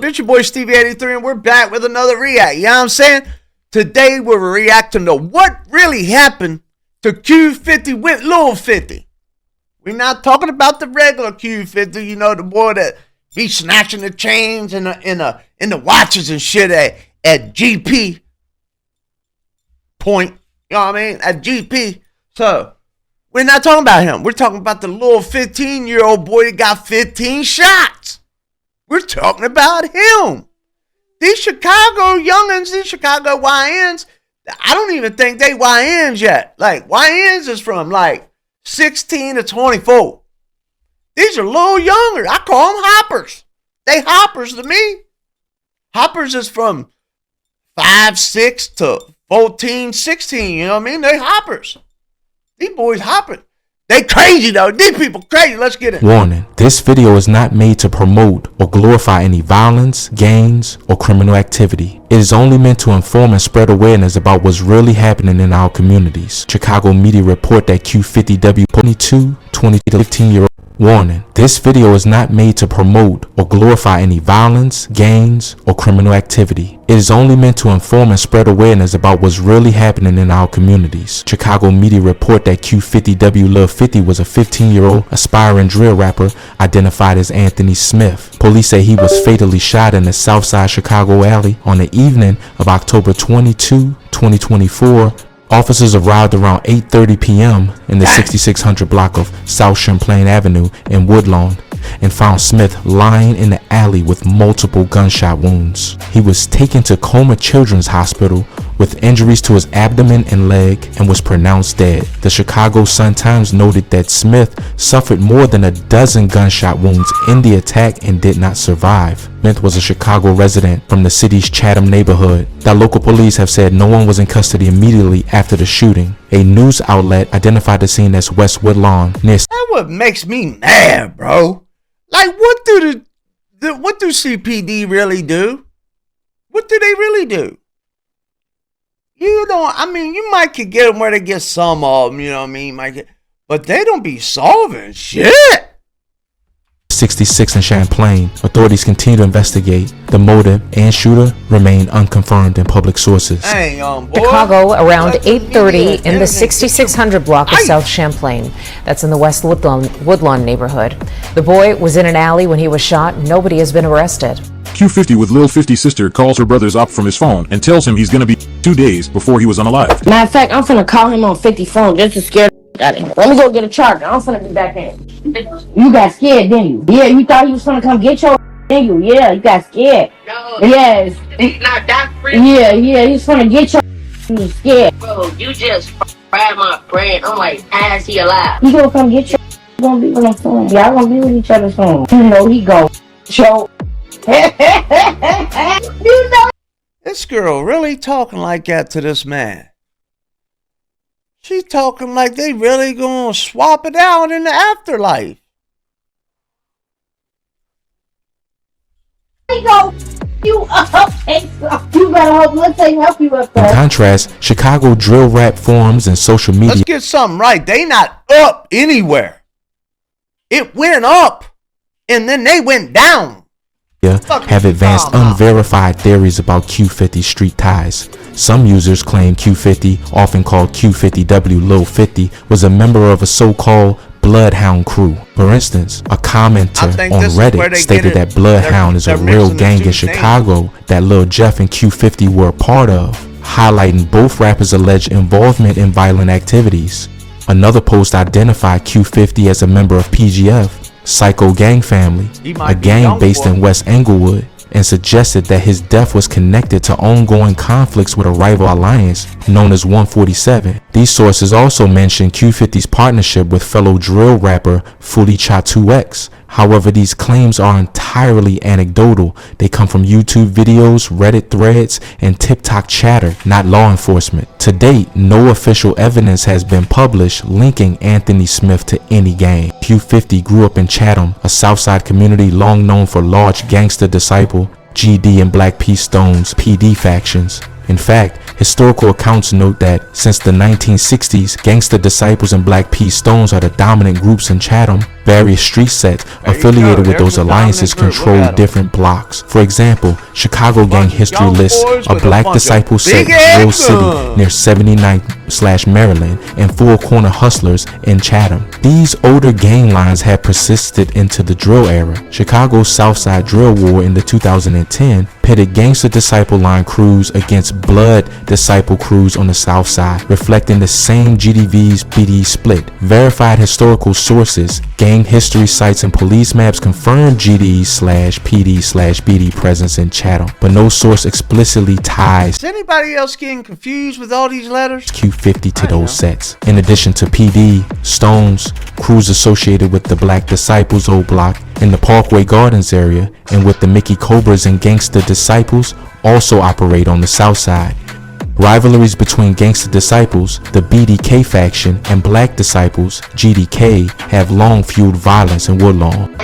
up? It's your boy Stevie83 and we're back with another react. You know what I'm saying? Today we're reacting to what really happened to Q50 with Lil 50. We're not talking about the regular Q50, you know, the boy that be snatching the chains and the watches and shit at GP point. You know what I mean? At GP. So we're not talking about him. We're talking about the little 15-year-old boy that got 15 shots. We're talking about him. These Chicago youngins, these Chicago YNs, I don't even think they YNs yet. Like, YNs is from like 16 to 24. These are a little younger. I call them hoppers. They hoppers to me. Hoppers is from 5, 6 to 14, 16. You know what I mean? They hoppers. These boys hopping. They crazy though. These people crazy. Let's get it. Warning. This video is not made to promote or glorify any violence, gangs, or criminal activity. It is only meant to inform and spread awareness about what's really happening in our communities. Chicago media report that Q50W 22, 20 to 15-year-old. Warning. This video is not made to promote or glorify any violence, gangs, or criminal activity. It is only meant to inform and spread awareness about what's really happening in our communities. Chicago media report that Q50W lilQ50 was a 15-year-old aspiring drill rapper identified as Anthony Smith. Police say he was fatally shot in the Southside Chicago alley on the evening of October 22, 2024. Officers arrived around 8:30 p.m. in the 6600 block of South Champlain Avenue in Woodlawn and found Smith lying in the alley with multiple gunshot wounds. He was taken to Coma Children's Hospital with injuries to his abdomen and leg and was pronounced dead. The Chicago Sun-Times noted that Smith suffered more than a dozen gunshot wounds in the attack and did not survive. Smith was a Chicago resident from the city's Chatham neighborhood. That local police have said no one was in custody immediately after the shooting. A news outlet identified the scene as West Woodlawn near. That's what makes me mad, bro. Like, what do CPD really do? What do they really do? You don't. I mean, you might could get them where they get some of them. You know what I mean? Might get, but they don't be solving shit. 66 in Champlain. Authorities continue to investigate. The motive and shooter remain unconfirmed in public sources. Hang on, boy. Chicago around 8:30 in the 6600 block of South Champlain. That's in the West Woodlawn neighborhood. The boy was in an alley when he was shot. Nobody has been arrested. Q50 with lilQ50's sister calls her brother's op from his phone and tells him he's gonna be 2 days before he was unalive. Matter of fact, I'm finna call him on 50 phone just to scare the out of him. Let me go get a charger. I'm finna be back in. You got scared, didn't you? Yeah, you thought he was finna come get your didn't you? Yeah, you got scared. No, yes. He's not that free. Yeah, he's finna get your you was scared. Bro, you just grabbed my brain. I'm like, as he alive? He gonna come get your gonna be with him soon. Y'all gonna be with each other soon. You know he go show. You know. This girl really talking like that to this man. She talking like they really gonna swap it out in the afterlife. He go you up. You better hope let's say help you up there. In contrast, Chicago drill rap forums and social media. Let's get something right. They not up anywhere. It went up and then they went down. Have advanced unverified theories about Q50's street ties. Some users claim Q50, often called Q50W lilQ50, was a member of a so-called Bloodhound crew. For instance, a commenter on Reddit stated that Bloodhound is a real gang in Chicago that Lil Jeff and Q50 were a part of, highlighting both rappers' alleged involvement in violent activities. Another post identified Q50 as a member of PGF, Psycho Gang Family, a gang based in West Englewood, and suggested that his death was connected to ongoing conflicts with a rival alliance known as 147. These sources also mention Q50's partnership with fellow drill rapper Fully Cha 2X. However, these claims are entirely anecdotal. They come from YouTube videos, Reddit threads, and TikTok chatter, not law enforcement. To date, no official evidence has been published linking Anthony Smith to any gang. Q50 grew up in Chatham, a Southside community long known for large gangster disciple, GD and Black p.stones, PD factions. In fact, historical accounts note that since the 1960s, Gangsta Disciples and Black p.stones are the dominant groups in Chatham. Various street sets affiliated with those alliances control different blocks. For example, Chicago gang history lists a Black Disciple set in Drill City near 79th/Maryland and Four Corner Hustlers in Chatham. These older gang lines have persisted into the drill era. Chicago's Southside Drill War in the 2010 pitted Gangsta Disciple line crews against Blood Disciple crews on the South Side, reflecting the same GDV's BD split. Verified historical sources, gang history sites, and police maps confirm GD/PD/BD presence in Chatham, but no source explicitly ties Is anybody else getting confused with all these letters? Q50 to those sets. In addition to PD, Stones, crews associated with the Black Disciples old block in the Parkway Gardens area and with the Mickey Cobras and Gangsta Disciples also operate on the South Side. Rivalries between Gangsta Disciples, the BDK faction, and Black Disciples, GDK, have long fueled violence in Woodlawn.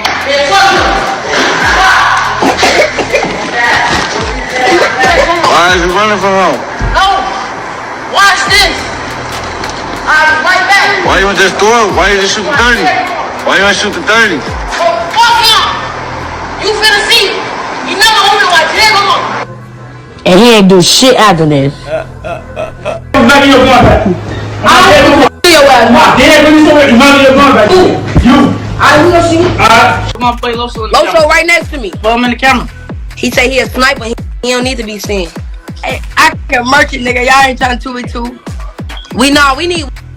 Why is he running from home? No! Watch this! I'll be right back! Why you want just throw? Why you just shoot the 30? Why you want to shoot the 30? Oh, fuck him! You finna see! You never hold me like this, come on! And he ain't do shit after this. Come on, play Loso in the camera. Loso right next to me. Put him in the camera. He say he a sniper. He don't need to be seen. Hey, I can merchant, nigga. Y'all ain't trying to 2v2. We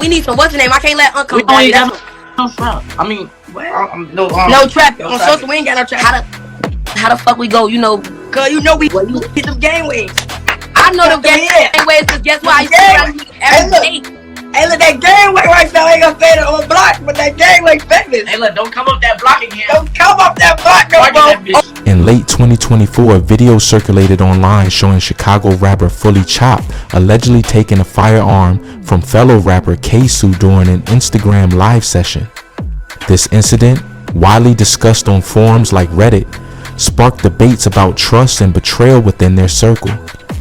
need some. What's the name? I can't let Uncle. We don't even got no trap. I mean, No trapping. On social, we ain't got no trap. How the fuck we go? You know, cause you know we get them game waves. I know them game waves. Cause guess what? I used to every day. Hey, look, that game way right now ain't gonna fade it on the block, but that game way famous. Hey, look, don't come up that block again. Don't come up that block, no more. In late 2024, a video circulated online showing Chicago rapper Fully Chop allegedly taking a firearm from fellow rapper K-Su during an Instagram live session. This incident, widely discussed on forums like Reddit, sparked debates about trust and betrayal within their circle.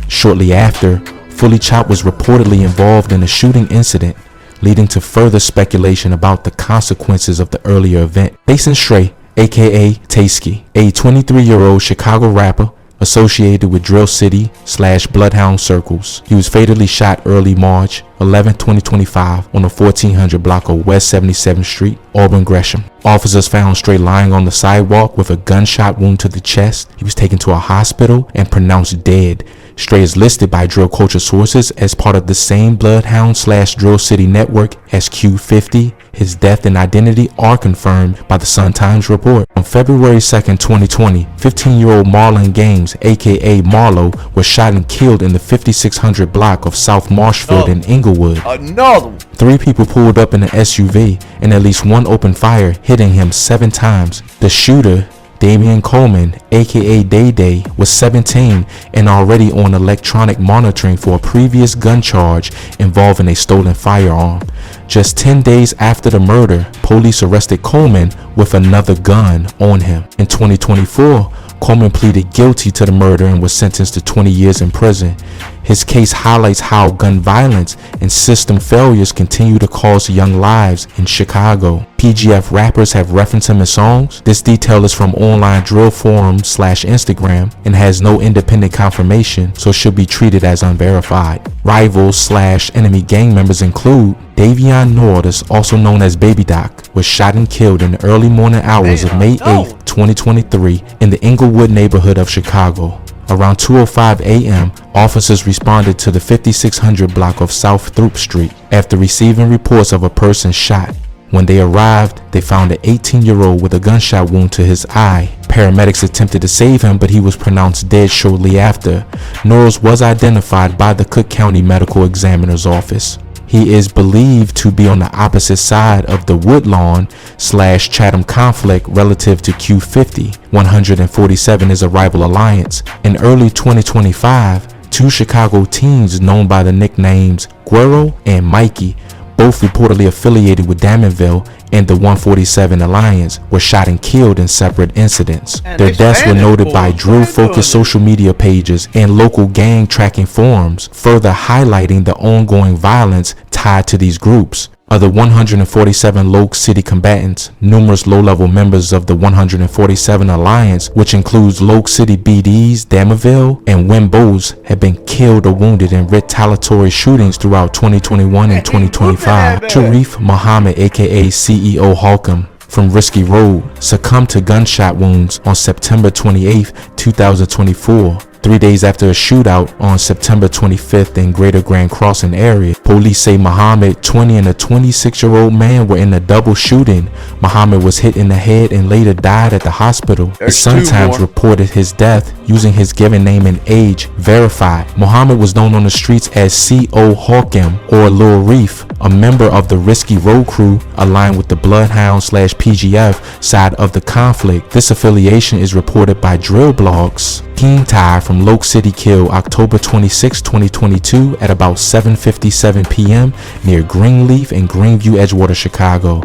Shortly after, Fully Chop was reportedly involved in a shooting incident, leading to further speculation about the consequences of the earlier event. Jason Stray, aka Tasky, a 23-year-old Chicago rapper associated with Drill City/Bloodhound circles. He was fatally shot early March 11, 2025 on the 1400 block of West 77th Street, Auburn, Gresham. Officers found Stray lying on the sidewalk with a gunshot wound to the chest. He was taken to a hospital and pronounced dead. Stray is listed by drill culture sources as part of the same Bloodhound/Drill City network as Q50. His death and identity are confirmed by the Sun-Times report. On February 2nd, 2020, 15-year-old Marlon Games, aka Marlo, was shot and killed in the 5600 block of South Marshfield in Inglewood. Another one. 3 people pulled up in an SUV and at least one opened fire, hitting him 7 times. The shooter, Damian Coleman, aka Day Day, was 17 and already on electronic monitoring for a previous gun charge involving a stolen firearm. Just 10 days after the murder, police arrested Coleman with another gun on him. In 2024, Coleman pleaded guilty to the murder and was sentenced to 20 years in prison. His case highlights how gun violence and system failures continue to cost young lives in Chicago. PGF rappers have referenced him in songs. This detail is from online drill forums/Instagram and has no independent confirmation, so should be treated as unverified. Rivals/enemy gang members include Davion Nordis, also known as Baby Doc, was shot and killed in the early morning hours of May 8, 2023 in the Inglewood neighborhood of Chicago. Around 2:05 a.m., officers responded to the 5600 block of South Throop Street after receiving reports of a person shot. When they arrived, they found an 18-year-old with a gunshot wound to his eye. Paramedics attempted to save him, but he was pronounced dead shortly after. Norris was identified by the Cook County Medical Examiner's Office. He is believed to be on the opposite side of the Woodlawn/Chatham conflict relative to Q50. 147 is a rival alliance. In early 2025, 2 Chicago teens known by the nicknames Guero and Mikey, both reportedly affiliated with Damonville, and the 147 Alliance were shot and killed in separate incidents. Their deaths were noted by drill-focused social media pages and local gang tracking forums, further highlighting the ongoing violence tied to these groups. Of the 147 lilQ City combatants, numerous low-level members of the 147 Alliance, which includes lilQ City BDs, Damaville, and Wimbos, have been killed or wounded in retaliatory shootings throughout 2021 and 2025. Sharif Muhammad, aka CEO Holcomb, from Risky Road, succumbed to gunshot wounds on September 28, 2024. 3 days after a shootout on September 25th in Greater Grand Crossing area. Police say Muhammad, 20, and a 26-year-old man were in a double shooting. Muhammad was hit in the head and later died at the hospital. The Sun Times reported his death using his given name and age verified. Muhammad was known on the streets as C.O. Holcomb or Lil Reef, a member of the Risky Road crew aligned with the Bloodhound/PGF side of the conflict. This affiliation is reported by drill blogs. King Ty from lilQ City killed October 26, 2022 at about 7:57 p.m. near Greenleaf and Greenview, Edgewater, Chicago.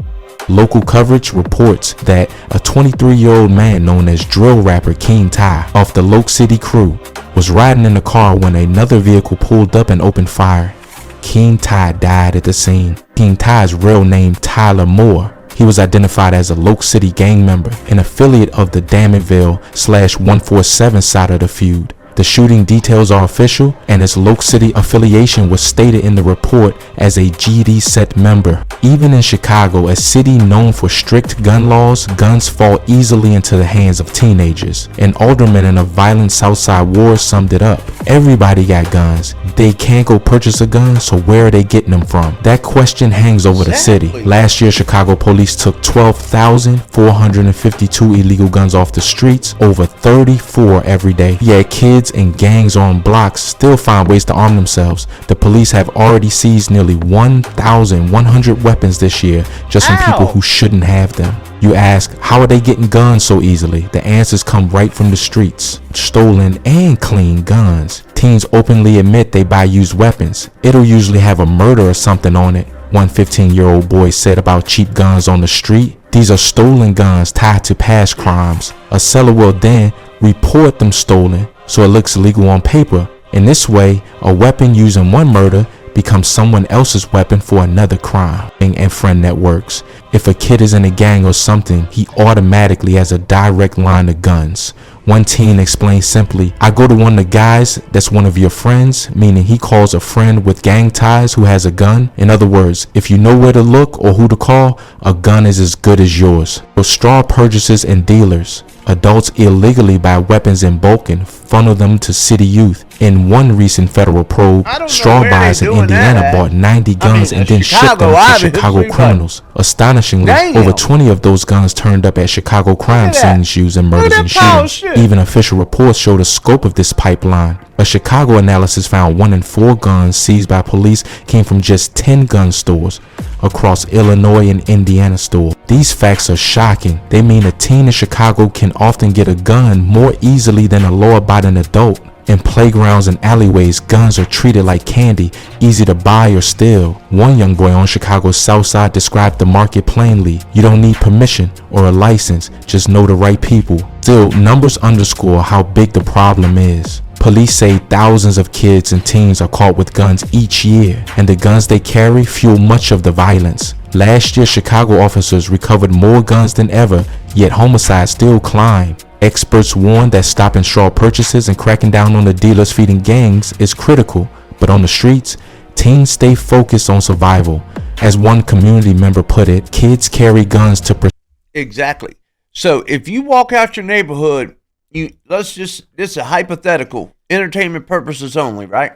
Local coverage reports that a 23-year-old man known as drill rapper King Ty of the lilQ City crew was riding in the car when another vehicle pulled up and opened fire. King Ty died at the scene. King Ty's real name Tyler Moore. He was identified as a lilQ City gang member, an affiliate of the Damaville/147 side of the feud. The shooting details are official, and his lilQ City affiliation was stated in the report as a GD set member. Even in Chicago, a city known for strict gun laws, guns fall easily into the hands of teenagers. An alderman in a violent Southside war summed it up. Everybody got guns. They can't go purchase a gun, so where are they getting them from? That question hangs over the city. Last year, Chicago police took 12,452 illegal guns off the streets, over 34 every day. Yet kids and gangs on blocks still find ways to arm themselves. The police have already seized nearly 1,100 weapons this year just from people who shouldn't have them. You ask, how are they getting guns so easily? The answers come right from the streets. Stolen and clean guns. Teens openly admit they buy used weapons. It'll usually have a murder or something on it. One 15-year-old boy said about cheap guns on the street. These are stolen guns tied to past crimes. A seller will then report them stolen, so it looks legal on paper. In this way, a weapon used in one murder becomes someone else's weapon for another crime. And friend networks. If a kid is in a gang or something, he automatically has a direct line to guns. One teen explained simply, I go to one of the guys that's one of your friends, meaning he calls a friend with gang ties who has a gun. In other words, if you know where to look or who to call, a gun is as good as yours. So straw purchasers and dealers. Adults illegally buy weapons in bulk and funnel them to city youth. In one recent federal probe, straw buyers in Indiana bought 90 guns and then shipped them to Chicago criminals. Astonishingly, over 20 of those guns turned up at Chicago crime scenes used in murders and shootings. Even official reports show the scope of this pipeline. A Chicago analysis found 1 in 4 guns seized by police came from just 10 gun stores across Illinois and Indiana stores. These facts are shocking. They mean a teen in Chicago can often get a gun more easily than a law-abiding adult. In playgrounds and alleyways, guns are treated like candy, easy to buy or steal. One young boy on Chicago's South Side described the market plainly. You don't need permission or a license, just know the right people. Still, numbers underscore how big the problem is. Police say thousands of kids and teens are caught with guns each year, and the guns they carry fuel much of the violence. Last year, Chicago officers recovered more guns than ever, yet homicides still climb. Experts warn that stopping straw purchases and cracking down on the dealers feeding gangs is critical, but on the streets, teens stay focused on survival. As one community member put it, kids carry guns to protect. Exactly. So if you walk out your neighborhood, this is a hypothetical, entertainment purposes only, right?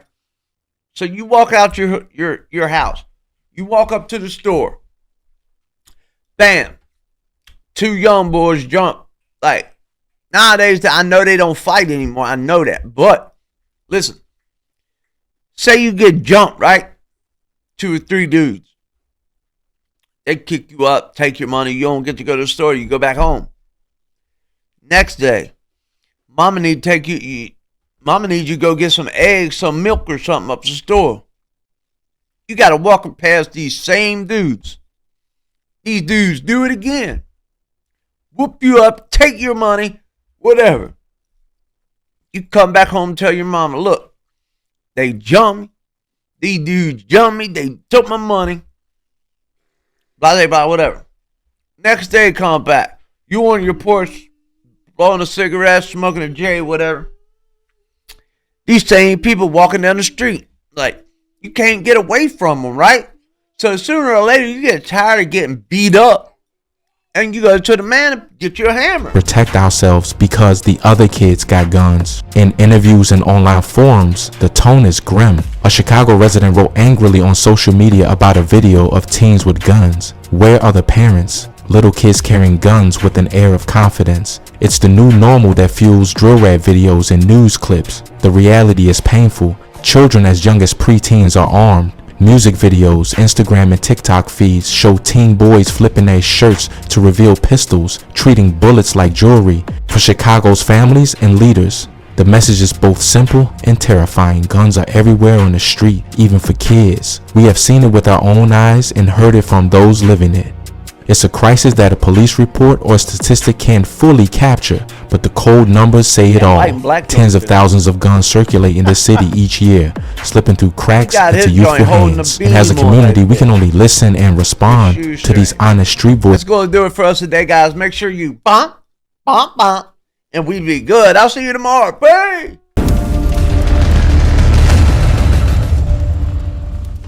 So you walk out your house, you walk up to the store, bam, 2 young boys jump. Like, nowadays, I know they don't fight anymore. I know that. But listen, say you get jumped, right? 2 or 3 dudes. They kick you up, take your money. You don't get to go to the store. You go back home. Next day, Mama needs you to go get some eggs, some milk or something up the store. You got to walk past these same dudes These dudes do it again. Whoop you up, take your money, whatever. You come back home and tell your mama, look, they jumped me. These dudes jumped me. They took my money. Blah, blah, blah, whatever. Next day, come back. You on your porch, blowing a cigarette, smoking a J, whatever. These same people walking down the street. Like, you can't get away from them, right? So sooner or later, you get tired of getting beat up. And you go to the man and get your hammer. Protect ourselves because the other kids got guns. In interviews and online forums, the tone is grim. A Chicago resident wrote angrily on social media about a video of teens with guns. Where are the parents? Little kids carrying guns with an air of confidence. It's the new normal that fuels drill rap videos and news clips. The reality is painful. Children as young as preteens are armed. Music videos, Instagram and TikTok feeds show teen boys flipping their shirts to reveal pistols, treating bullets like jewelry. For Chicago's families and leaders, the message is both simple and terrifying. Guns are everywhere on the street, even for kids. We have seen it with our own eyes and heard it from those living it. It's a crisis that a police report or statistic can't fully capture, but the cold numbers say it all. Tens of thousands of guns circulate in the city each year, slipping through cracks into youthful hands. And as a community, we can only listen and respond to these honest street voices. That's going to do it for us today, guys. Make sure you bump, and we be good. I'll see you tomorrow. Bye.